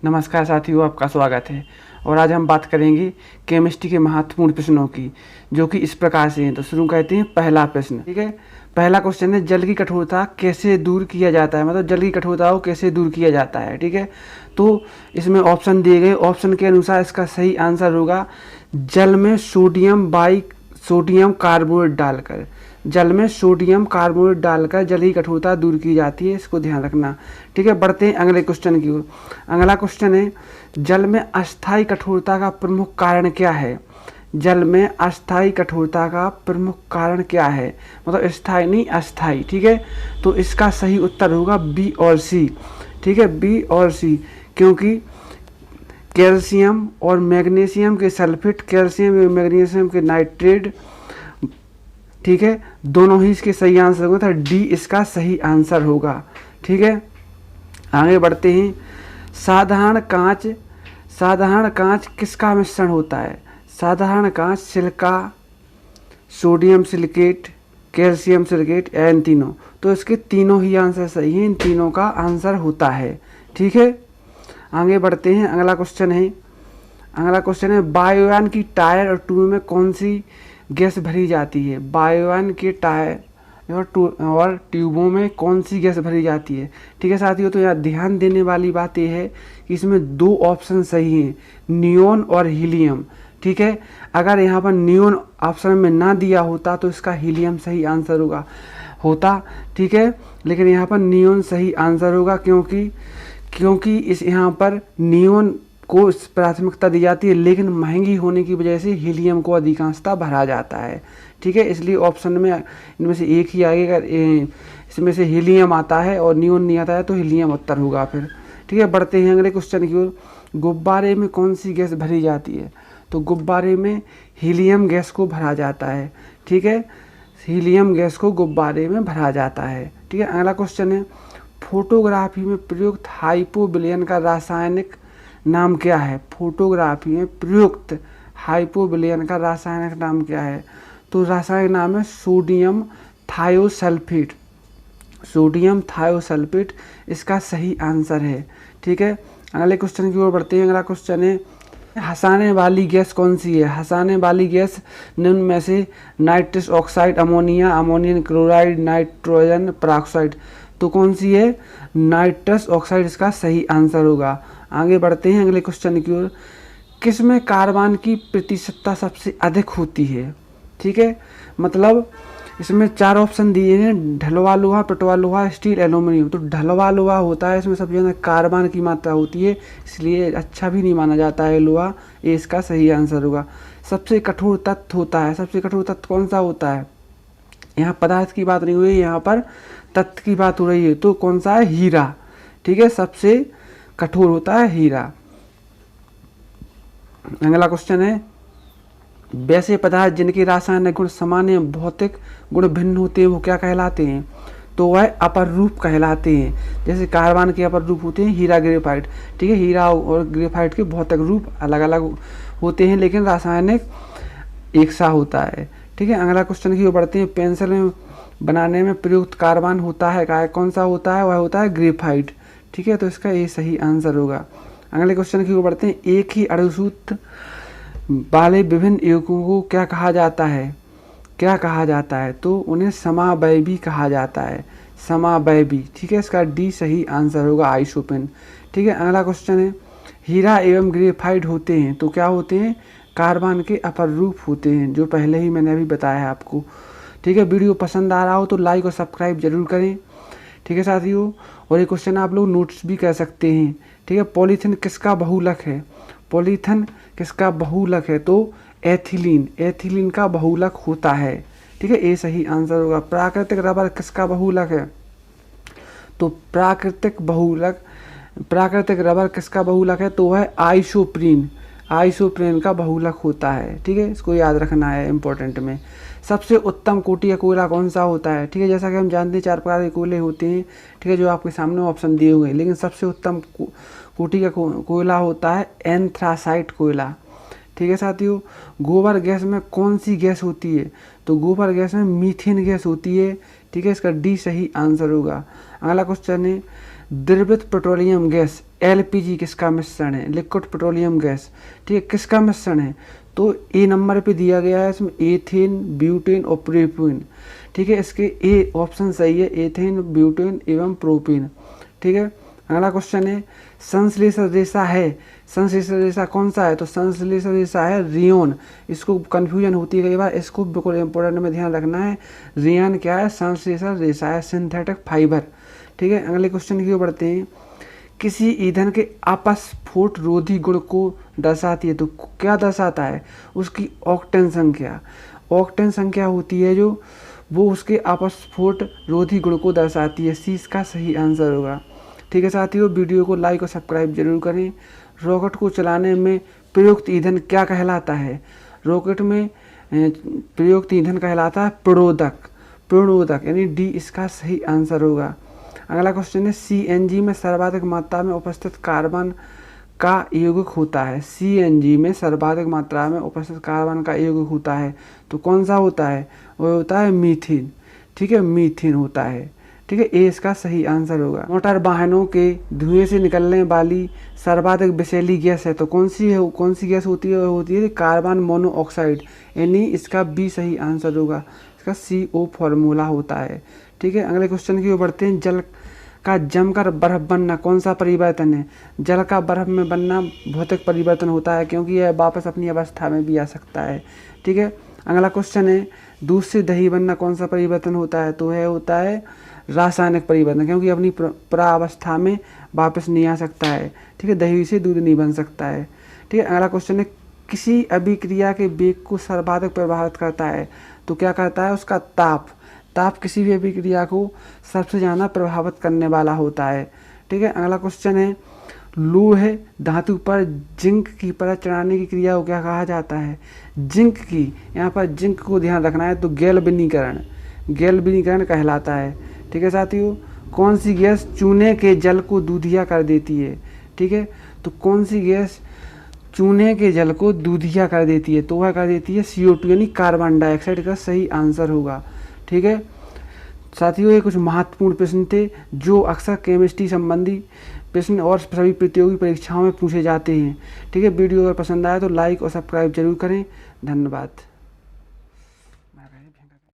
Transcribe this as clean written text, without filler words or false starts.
नमस्कार साथियों, आपका स्वागत है। और आज हम बात करेंगे केमिस्ट्री के महत्वपूर्ण प्रश्नों की, जो कि इस प्रकार से हैं। तो शुरू करते हैं। पहला प्रश्न, ठीक है। पहला क्वेश्चन है, जल की कठोरता कैसे दूर किया जाता है, मतलब जल की कठोरता को कैसे दूर किया जाता है, ठीक है। तो इसमें ऑप्शन दिए गए, ऑप्शन के अनुसार इसका सही आंसर होगा जल में सोडियम कार्बोनेट डालकर। जल में सोडियम कार्बोनेट डालकर जल की कठोरता दूर की जाती है, इसको ध्यान रखना, ठीक है। बढ़ते हैं अगले क्वेश्चन की ओर। अगला क्वेश्चन है, जल में अस्थायी कठोरता का प्रमुख कारण क्या है। जल में अस्थायी कठोरता का प्रमुख कारण क्या है, मतलब स्थायी नहीं अस्थायी, ठीक है। तो इसका सही उत्तर होगा बी और सी, ठीक है, बी और सी। क्योंकि कैल्शियम और मैग्नीशियम के सल्फेट, कैल्शियम और मैग्नीशियम के नाइट्रेट, ठीक है, दोनों ही इसके सही आंसर होगा। तो डी इसका सही आंसर होगा, ठीक है। आगे बढ़ते हैं। साधारण कांच किसका मिश्रण होता है। साधारण कांच silica, sodium silicate, calcium silicate या इन तीनों। तो इसके तीनों ही आंसर सही हैं, इन तीनों का आंसर होता है, ठीक है। आगे बढ़ते हैं। अगला क्वेश्चन है, वायुयान की टायर और ट्यूब में कौन सी गैस भरी जाती है। वायुयान के टायर और ट्यूबों में कौन सी गैस भरी जाती है, ठीक है साथियों। तो यहाँ ध्यान देने वाली बात यह है कि इसमें दो ऑप्शन सही हैं, नियोन और हीलियम, ठीक है। अगर यहाँ पर नियोन ऑप्शन में ना दिया होता तो इसका हीलियम सही आंसर होता, ठीक है। लेकिन यहाँ पर नियोन सही आंसर होगा, क्योंकि इस यहाँ पर नियोन को प्राथमिकता दी जाती है, लेकिन महंगी होने की वजह से हीलियम को अधिकांशतः भरा जाता है, ठीक है। इसलिए ऑप्शन में इनमें से एक ही आगे, अगर इसमें से हीलियम आता है और नियोन नहीं आता है तो हीलियम उत्तर होगा फिर, ठीक है। बढ़ते हैं अगले क्वेश्चन की ओर। गुब्बारे में कौन सी गैस भरी जाती है। तो गुब्बारे में हीलियम गैस को भरा जाता है, ठीक है। हीलियम गैस को गुब्बारे में भरा जाता है, ठीक है। अगला क्वेश्चन है, फोटोग्राफी में प्रयुक्त हाइपोविलयन का रासायनिक नाम क्या है। फोटोग्राफी में प्रयुक्त हाइपोविलयन का रासायनिक नाम क्या है। तो रासायनिक नाम है सोडियम थायोसल्फेट। सोडियम थायोसल्फेट इसका सही आंसर है, ठीक है। अगले क्वेश्चन की ओर बढ़ते हैं। अगला क्वेश्चन है, हंसाने वाली गैस कौन सी है। हंसाने वाली गैस निम्न में से nitrous oxide, ammonia, ammonium chloride, nitrogen peroxide. तो कौन सी है, नाइट्रस ऑक्साइड इसका सही आंसर होगा। आगे बढ़ते हैं अगले क्वेश्चन की ओर। किसमें कार्बन की प्रतिशतता सबसे अधिक होती है, ठीक है। मतलब इसमें चार ऑप्शन दिए हैं, ढलवा लोहा, पटवा लोहा, स्टील, एल्यूमिनियम। तो ढलवा लोहा होता है, इसमें सबसे ज़्यादा कार्बन की मात्रा होती है, इसलिए अच्छा भी नहीं माना जाता है लोहा, ये इसका सही आंसर होगा। सबसे कठोर तत्व होता है, सबसे कठोर तत्व कौन सा होता है। यहाँ पदार्थ की बात नहीं हुई, यहाँ पर तत्व की बात हो रही है। तो कौन सा है, हीरा, ठीक है, सबसे कठोर होता है हीरा। अगला क्वेश्चन है, वैसे पदार्थ जिनके रासायनिक गुण सामान्य भौतिक गुण भिन्न होते हैं वो क्या कहलाते हैं। तो वह अपर रूप कहलाते हैं। जैसे कार्बन के अपर रूप होते हैं हीरा, ग्रेफाइट, ठीक है। हीरा और ग्रेफाइट के भौतिक रूप अलग अलग होते हैं, लेकिन रासायनिक एक सा होता है, ठीक है। अगला क्वेश्चन की ओर बढ़ते हैं। पेंसिल में बनाने में प्रयुक्त कार्बन होता है, कौन सा होता है, वह होता है ग्रेफाइट, ठीक है। तो इसका ये सही आंसर होगा। अगले क्वेश्चन की ओर बढ़ते हैं। एक ही अणुसूत्र वाले विभिन्न यौगिकों को क्या कहा जाता है। तो उन्हें समावयवी कहा जाता है, समावयवी, ठीक है। इसका डी सही आंसर होगा, आइसोपेन, ठीक है। अगला क्वेश्चन है, हीरा एवं ग्रेफाइट होते हैं तो क्या होते हैं, कार्बन के अपर रूप होते हैं, जो पहले ही मैंने अभी बताया आपको, ठीक है। वीडियो पसंद आ रहा हो तो लाइक और सब्सक्राइब जरूर करें, ठीक है साथियों। और ये क्वेश्चन आप लोग नोट्स भी कर सकते हैं, ठीक है। पॉलीथीन किसका बहुलक है। पॉलीथीन किसका बहुलक है। तो एथिलीन का बहुलक होता है, ठीक है, ये सही आंसर होगा। प्राकृतिक रबर किसका बहुलक है। तो प्राकृतिक रबर किसका बहुलक है। तो वह आइसोप्रीन का बहुलक होता है, ठीक है। इसको याद रखना है इंपॉर्टेंट में। सबसे उत्तम कोटि का कोयला कौन सा होता है, ठीक है। जैसा कि हम जानते हैं 4 प्रकार के कोयले होते हैं, ठीक है, जो आपके सामने ऑप्शन दिए हुए हैं, लेकिन सबसे उत्तम कोटि का कोयला होता है एंथ्रासाइट कोयला, ठीक है साथियों। गोबर गैस में कौन सी गैस होती है। तो गोबर गैस में मीथेन गैस होती है, ठीक है। इसका डी सही आंसर होगा। अगला क्वेश्चन है, द्रवित पेट्रोलियम गैस LPG किसका मिश्रण है? लिक्विड पेट्रोलियम गैस, ठीक है, किसका मिश्रण है? तो ए नंबर पे दिया गया है इसमें एथेन, ब्यूटेन और प्रोपेन, ठीक है। इसके ए ऑप्शन सही है, एथेन, ब्यूटेन एवं प्रोपेन, ठीक है। अगला क्वेश्चन है संश्लेषण रेशा है, संश्लेषण रेशा कौन सा है? तो संश्लेषण रेशा है रियोन। इसको कंफ्यूजन होती है कई बार, इसको बिल्कुल इंपॉर्टेंट में ध्यान रखना है। रियोन क्या है? संश्लेषण रेशा है, सिंथेटिक फाइबर, ठीक है। अगले क्वेश्चन की ओर बढ़ते हैं। किसी ईंधन के अपस्फोट रोधी गुण को दर्शाती है, तो क्या दर्शाता है? उसकी ऑक्टेन संख्या। ऑक्टेन संख्या होती है जो, वो उसके अपस्फोट रोधी गुण को दर्शाती है। सी इसका सही आंसर होगा, ठीक है साथियों। वीडियो को लाइक और सब्सक्राइब जरूर करें। रॉकेट को चलाने में प्रयुक्त ईंधन क्या कहलाता है? रॉकेट में प्रयुक्त ईंधन कहलाता है प्रणोदक, प्रणोदक यानी डी इसका सही आंसर होगा। अगला क्वेश्चन है CNG में सर्वाधिक मात्रा में उपस्थित कार्बन का यौगिक होता है। CNG में सर्वाधिक मात्रा में उपस्थित कार्बन का यौगिक होता है, तो कौन सा होता है? वो होता है मीथेन, ठीक है, मीथेन होता है, ठीक है। ए इसका सही आंसर होगा। मोटर वाहनों के धुएं से निकलने वाली सर्वाधिक विषैली गैस है, तो कौन सी है? कौन सी गैस होती है? होती है कार्बन मोनोऑक्साइड, यानी इसका बी सही आंसर होगा। इसका CO फॉर्मूला होता है, ठीक है। अगले क्वेश्चन की ओर बढ़ते हैं। जल का जमकर बर्फ बनना कौन सा परिवर्तन है? जल का बर्फ में बनना भौतिक परिवर्तन होता है, क्योंकि यह वापस अपनी अवस्था में भी आ सकता है, ठीक है। अगला क्वेश्चन है दूध से दही बनना कौन सा परिवर्तन होता है? तो यह होता है रासायनिक परिवर्तन, क्योंकि अपनी प्रावस्था में वापस नहीं आ सकता है, ठीक है। दही से दूध नहीं बन सकता है, ठीक है। अगला क्वेश्चन है किसी अभिक्रिया के वेग को सर्वाधिक प्रभावित करता है, तो क्या करता है? उसका ताप। ताप किसी भी अभिक्रिया को सबसे ज़्यादा प्रभावित करने वाला होता है, ठीक है। अगला क्वेश्चन है लोह धातु पर जिंक की परत चढ़ाने की क्रिया को क्या कहा जाता है? जिंक की, यहाँ पर जिंक को ध्यान रखना है, तो गैल्वेनीकरण, गैल्वेनीकरण कहलाता है, ठीक है साथियों। कौन सी गैस चूने के जल को दूधिया कर देती है? ठीक है, तो कौन सी गैस चूने के जल को दूधिया कर देती है? तो वह कर देती है CO2 यानी कार्बन डाइऑक्साइड का सही आंसर होगा, ठीक है साथियों। ये कुछ महत्वपूर्ण प्रश्न थे जो अक्सर केमिस्ट्री संबंधी प्रश्न और सभी प्रतियोगी परीक्षाओं में पूछे जाते हैं, ठीक है। वीडियो अगर पसंद आए तो लाइक और सब्सक्राइब जरूर करें। धन्यवाद।